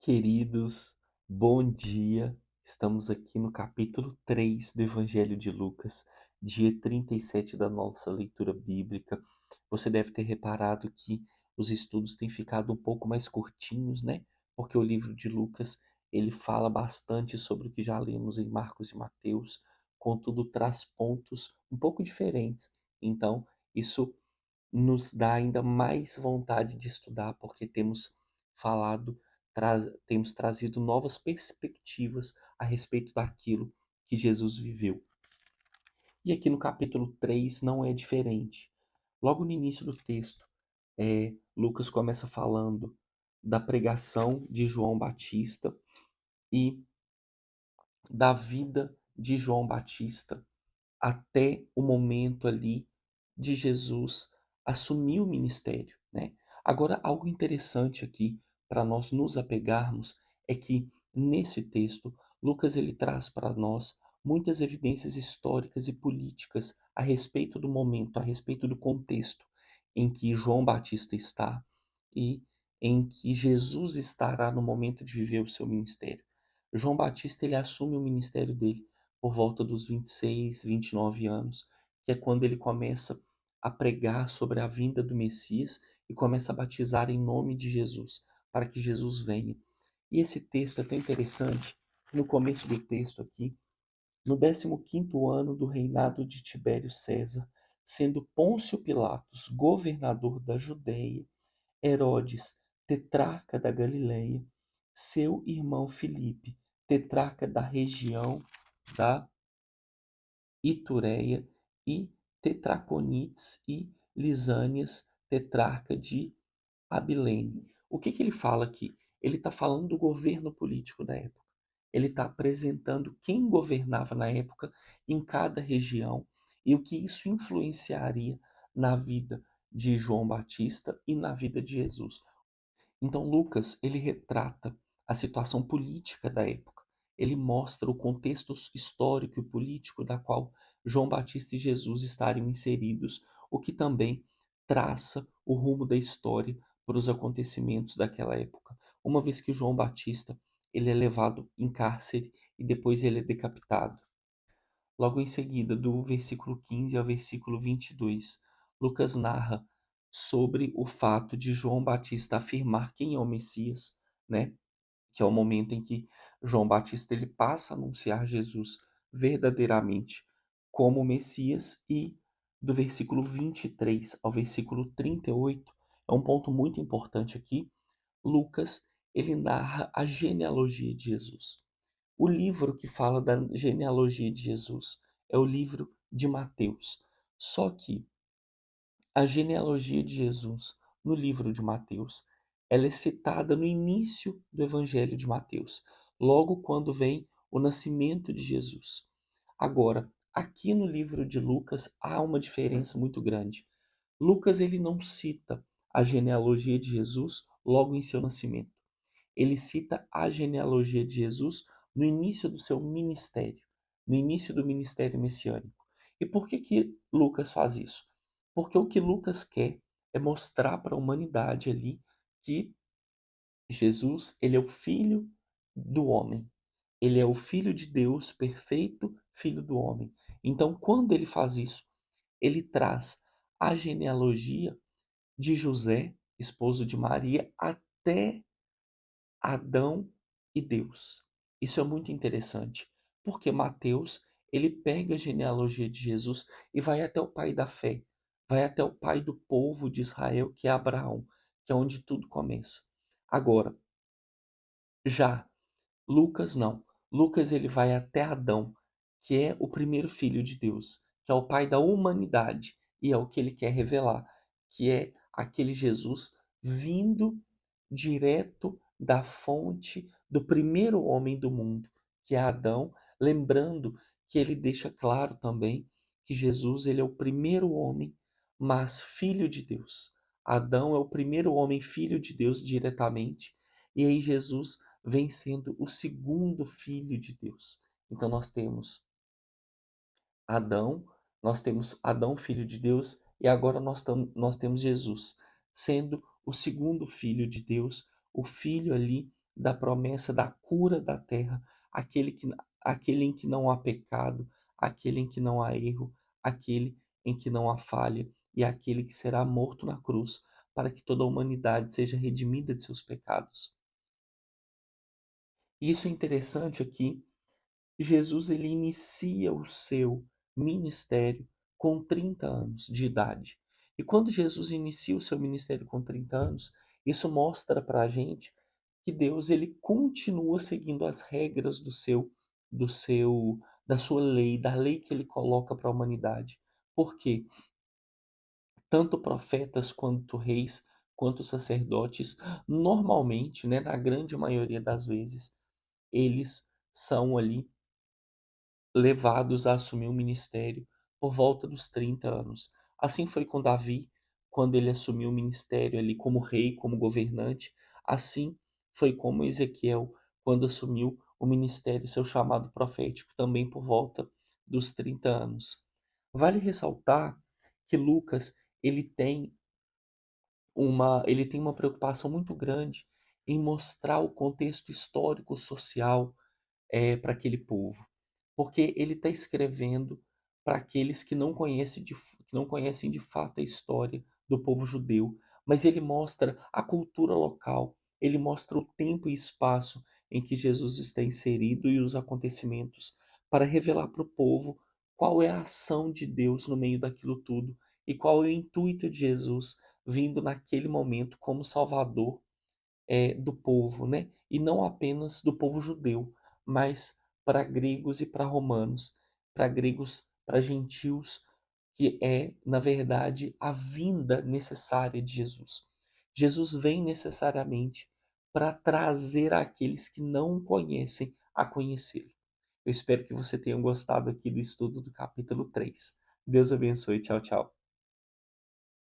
Queridos, bom dia. Estamos aqui no capítulo 3 do Evangelho de Lucas, dia 37 da nossa leitura bíblica. Você deve ter reparado que os estudos têm ficado um pouco mais curtinhos, né? Porque o livro de Lucas, ele fala bastante sobre o que já lemos em Marcos e Mateus, contudo traz pontos um pouco diferentes. Então, isso nos dá ainda mais vontade de estudar, porque falado, temos trazido novas perspectivas a respeito daquilo que Jesus viveu. E aqui no capítulo 3 não é diferente. Logo no início do texto, Lucas começa falando da pregação de João Batista e da vida de João Batista até o momento ali de Jesus assumir o ministério, né? Agora, algo interessante aqui para nós nos apegarmos é que nesse texto Lucas ele traz para nós muitas evidências históricas e políticas a respeito do momento, a respeito do contexto em que João Batista está e em que Jesus estará no momento de viver o seu ministério. João Batista ele assume o ministério dele por volta dos 26, 29 anos, que é quando ele começa a pregar sobre a vinda do Messias e começa a batizar em nome de Jesus, para que Jesus venha. E esse texto é tão interessante, no começo do texto aqui, no 15º ano do reinado de Tibério César, sendo Pôncio Pilatos governador da Judéia, Herodes, tetrarca da Galileia, seu irmão Filipe, tetrarca da região da Itureia e Tetraconites e Lisânias, tetrarca de Abilene. O que ele fala aqui? Ele está falando do governo político da época. Ele está apresentando quem governava na época em cada região e o que isso influenciaria na vida de João Batista e na vida de Jesus. Então Lucas, ele retrata a situação política da época. Ele mostra o contexto histórico e político da qual João Batista e Jesus estariam inseridos, o que também traça o rumo da história para os acontecimentos daquela época. Uma vez que João Batista, ele é levado em cárcere e depois ele é decapitado. Logo em seguida, do versículo 15 ao versículo 22, Lucas narra sobre o fato de João Batista afirmar quem é o Messias, né? Que é o momento em que João Batista ele passa a anunciar Jesus verdadeiramente como o Messias e do versículo 23 ao versículo 38, é um ponto muito importante aqui, Lucas ele narra a genealogia de Jesus. O livro que fala da genealogia de Jesus é o livro de Mateus. Só que a genealogia de Jesus no livro de Mateus, ela é citada no início do Evangelho de Mateus, logo quando vem o nascimento de Jesus. Agora, aqui no livro de Lucas há uma diferença muito grande. Lucas ele não cita a genealogia de Jesus logo em seu nascimento. Ele cita a genealogia de Jesus no início do seu ministério, no início do ministério messiânico. E por que Lucas faz isso? Porque o que Lucas quer é mostrar para a humanidade ali que Jesus, ele é o filho do homem. Ele é o filho de Deus, perfeito filho do homem. Então, quando ele faz isso, ele traz a genealogia de José, esposo de Maria, até Adão e Deus. Isso é muito interessante, porque Mateus, ele pega a genealogia de Jesus e vai até o pai da fé, vai até o pai do povo de Israel, que é Abraão, que é onde tudo começa. Agora, já Lucas não. Lucas ele vai até Adão, que é o primeiro filho de Deus, que é o pai da humanidade, e é o que ele quer revelar, que é aquele Jesus vindo direto da fonte do primeiro homem do mundo, que é Adão, lembrando que ele deixa claro também que Jesus ele é o primeiro homem, mas filho de Deus. Adão é o primeiro homem filho de Deus diretamente, e aí Jesus vem sendo o segundo filho de Deus. Então Adão, nós temos Adão, filho de Deus, e agora nós temos Jesus, sendo o segundo filho de Deus, o filho ali da promessa da cura da terra, aquele em que não há pecado, aquele em que não há erro, aquele em que não há falha, e aquele que será morto na cruz, para que toda a humanidade seja redimida de seus pecados. E isso é interessante aqui. Jesus ele inicia o seu ministério com 30 anos de idade. E quando Jesus inicia o seu ministério com 30 anos, isso mostra para a gente que Deus ele continua seguindo as regras do seu da sua lei, da lei que ele coloca para a humanidade. Por quê? Tanto profetas quanto reis, quanto sacerdotes, normalmente, né, na grande maioria das vezes, eles são ali levados a assumir o ministério por volta dos 30 anos. Assim foi com Davi, quando ele assumiu o ministério ali como rei, como governante. Assim foi como Ezequiel, quando assumiu o ministério, seu chamado profético, também por volta dos 30 anos. Vale ressaltar que Lucas, ele tem ele tem uma preocupação muito grande em mostrar o contexto histórico social para aquele povo, porque ele está escrevendo para aqueles que não conhecem de fato a história do povo judeu, mas ele mostra a cultura local, ele mostra o tempo e espaço em que Jesus está inserido e os acontecimentos, para revelar para o povo qual é a ação de Deus no meio daquilo tudo e qual é o intuito de Jesus vindo naquele momento como Salvador do povo, né? E não apenas do povo judeu, mas para gregos e para romanos, para gregos, para gentios, que é, na verdade, a vinda necessária de Jesus. Jesus vem necessariamente para trazer aqueles que não o conhecem a conhecê-lo. Eu espero que você tenha gostado aqui do estudo do capítulo 3. Deus abençoe. Tchau, tchau.